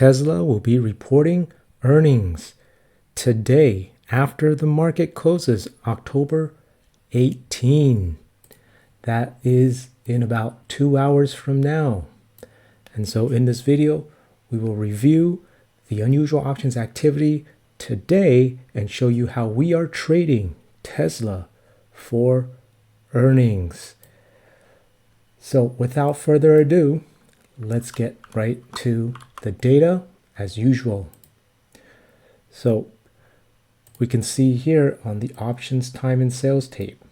Tesla will be reporting earnings today after the market closes October 18. That is in about 2 hours from now. And so in this video, we will review the unusual options activity today and show you how we are trading Tesla for earnings. So without further ado, let's get right to the data as usual. So we can see here on the options time and sales tape,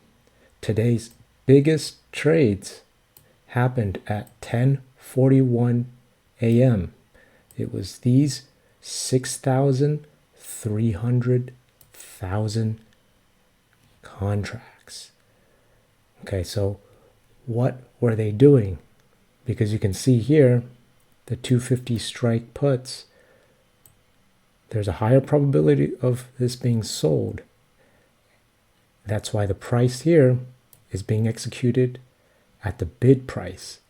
today's biggest trades happened at 10:41 a.m. It was these 6,300,000 contracts. Okay, so what were they doing? Because you can see here, the 250 strike puts, there's a higher probability of this being sold. That's why the price here is being executed at the bid price.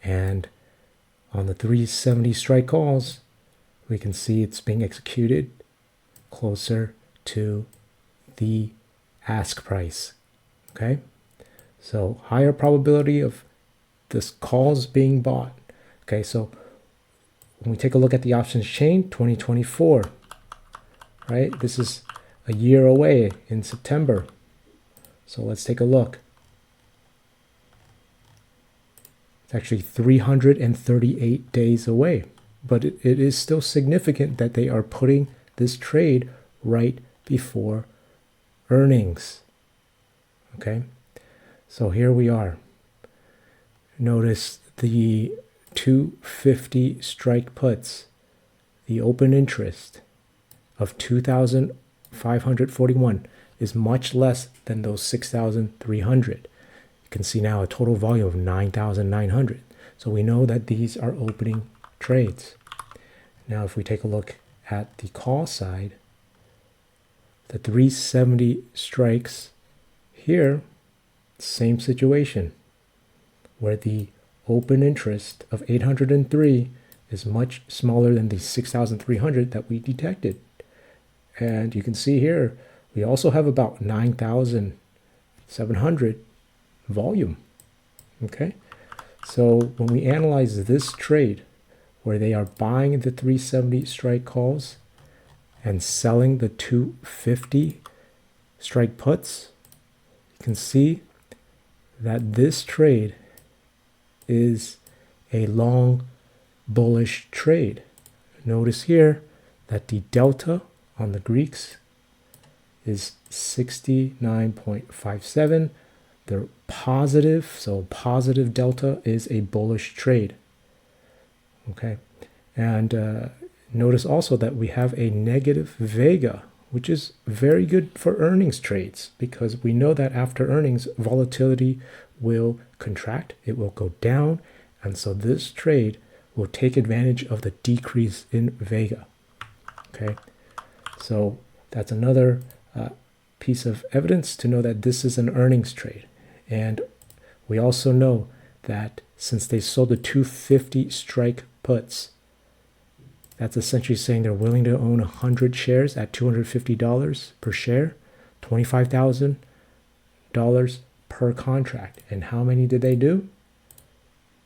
And on the 370 strike calls, we can see it's being executed closer to the ask price. Okay, so higher probability of this calls being bought. Okay, so when we take a look at the options chain, 2024, right? This is a year away in September. So let's take a look. It's actually 338 days away, but it is still significant that they are putting this trade right before earnings. Okay, so here we are. Notice the 250 strike puts, the open interest of 2,541 is much less than those 6,300. You can see now a total volume of 9,900. So we know that these are opening trades. Now if we take a look at the call side, the 370 strikes here, same situation, where the open interest of 803 is much smaller than the 6,300 that we detected. And you can see here, we also have about 9,700 volume. Okay, so when we analyze this trade, where they are buying the 370 strike calls and selling the 250 strike puts, you can see that this trade is a long bullish trade. Notice here that the delta on the Greeks is 69.57. They're positive, so positive delta is a bullish trade. Okay, and notice also that we have a negative vega, which is very good for earnings trades, because we know that after earnings, volatility will contract, it will go down, and so this trade will take advantage of the decrease in vega. Okay, so that's another piece of evidence to know that this is an earnings trade. And we also know that since they sold the 250 strike puts, that's essentially saying they're willing to own 100 shares at $250 per share, $25,000 per contract. And how many did they do?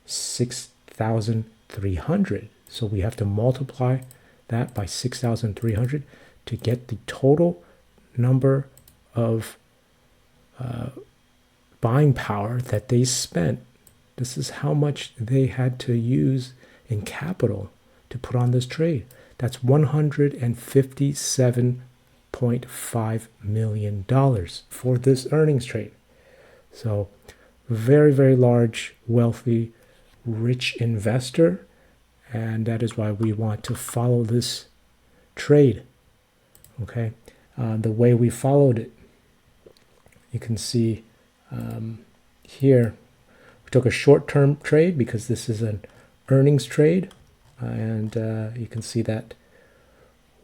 6,300. So we have to multiply that by 6,300 to get the total number of buying power that they spent. This is how much they had to use in capital to put on this trade. That's $157.5 million for this earnings trade. So very, very large, wealthy, rich investor. And that is why we want to follow this trade. Okay, the way we followed it, you can see here, we took a short-term trade because this is an earnings trade. And you can see that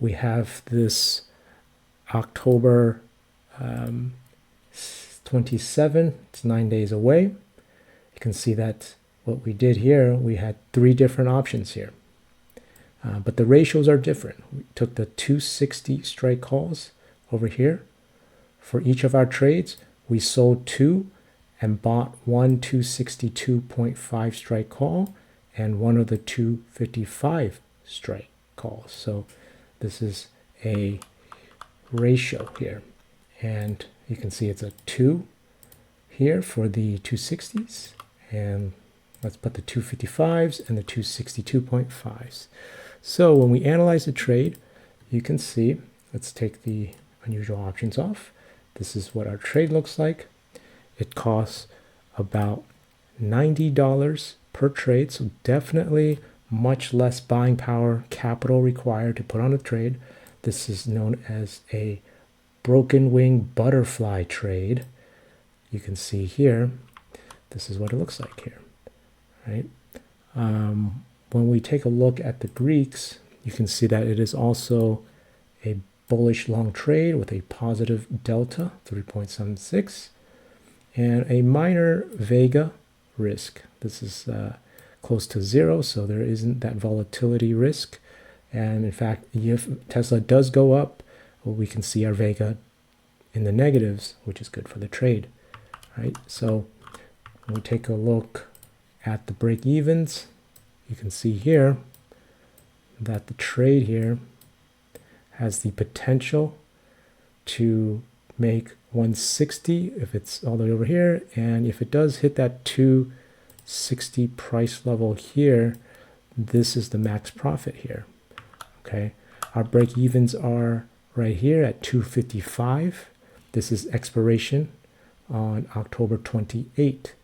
we have this October 27, it's 9 days away. You can see that what we did here, we had three different options here. But the ratios are different. We took the 260 strike calls over here. For each of our trades, we sold 2 and bought one 262.5 strike call and one of the 255 strike calls. So this is a ratio here. And you can see it's a 2 here for the 260s. And let's put the 255s and the 262.5s. So when we analyze the trade, you can see, let's take the unusual options off. This is what our trade looks like. It costs about $90 per trade, so definitely much less buying power, capital required to put on a trade. This is known as a broken wing butterfly trade. You can see here, this is what it looks like here, right? When we take a look at the Greeks, you can see that it is also a bullish long trade with a positive delta, 3.76, and a minor vega risk. This is close to 0, so there isn't that volatility risk. And in fact, if Tesla does go up, well, we can see our vega in the negatives, which is good for the trade, right? So when we take a look at the break-evens, you can see here that the trade here has the potential to make 160 if it's all the way over here, and if it does hit that 260 price level here, this is the max profit here. Okay, our break-evens are right here at 255. This is expiration on October 28.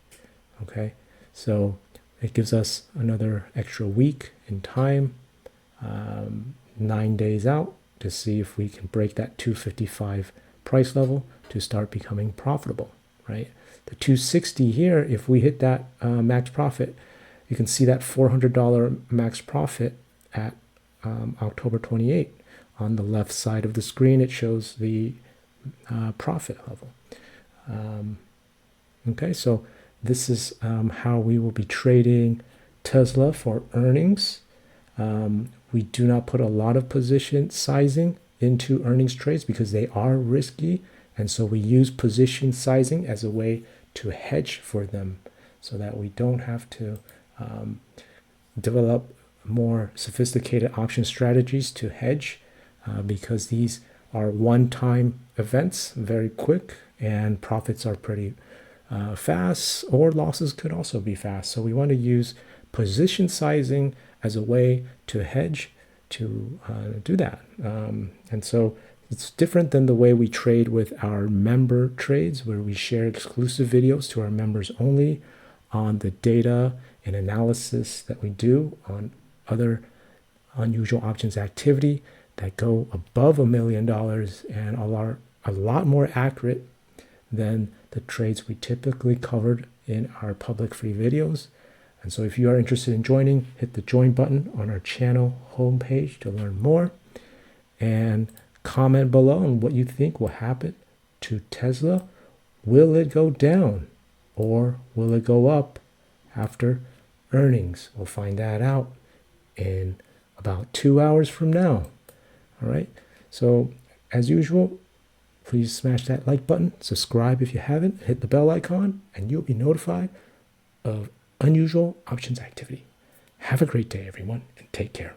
Okay, so it gives us another extra week in time, 9 days out, to see if we can break that 255 price level to start becoming profitable, right? The 260 here, if we hit that max profit, you can see that $400 max profit at October 28. On the left side of the screen, it shows the profit level. Okay, so this is how we will be trading Tesla for earnings. We do not put a lot of position sizing into earnings trades because they are risky, and so we use position sizing as a way to hedge for them so that we don't have to develop more sophisticated option strategies to hedge because these are one-time events, very quick, and profits are pretty fast, or losses could also be fast. So we want to use position sizing as a way to hedge to do that. And so it's different than the way we trade with our member trades, where we share exclusive videos to our members only on the data and analysis that we do on other unusual options activity that go above $1 million and are a lot more accurate than the trades we typically covered in our public free videos. And so if you are interested in joining, hit the join button on our channel homepage to learn more, and comment below on what you think will happen to Tesla. Will it go down or will it go up after earnings? We'll find that out in about 2 hours from now. All right. So as usual, please smash that like button, subscribe if you haven't, hit the bell icon, and you'll be notified of unusual options activity. Have a great day, everyone, and take care.